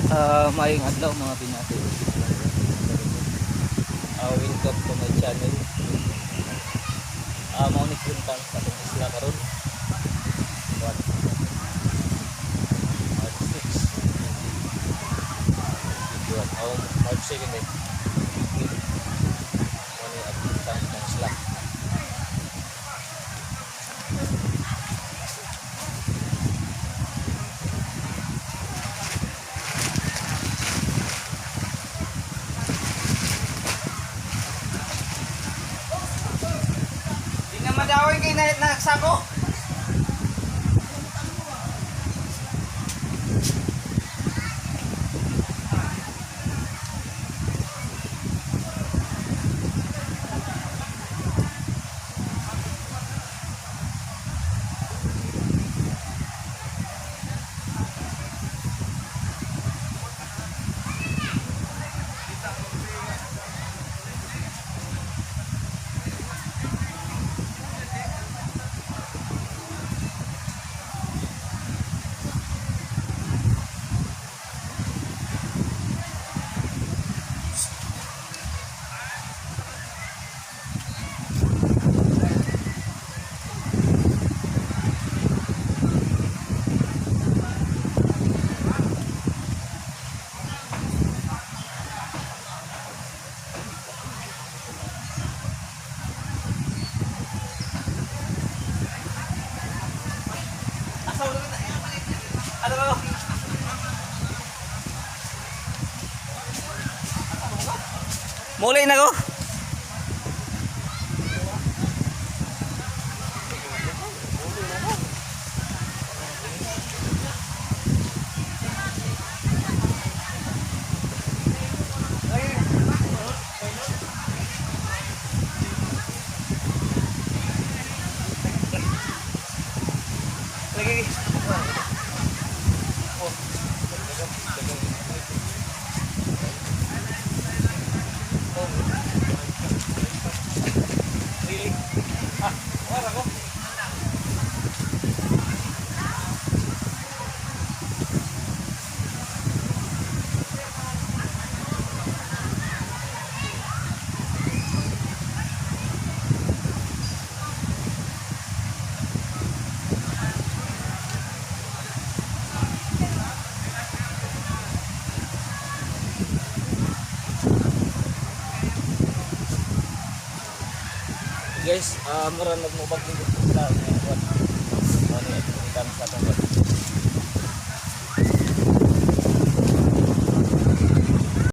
Maayong adlaw mga binati. Welcome to my channel. Mao ni kuntang sa atong isla karon. What? March 6. March 7 eh. Mao ni atong kuntang sa isla. Madawin kay nagsako. Ano ba? Muli na ko. Lagi. Really? Wala ko. Guys, mura nagmubag din sa isla. Ano yan? Ano yan? Kami sa atong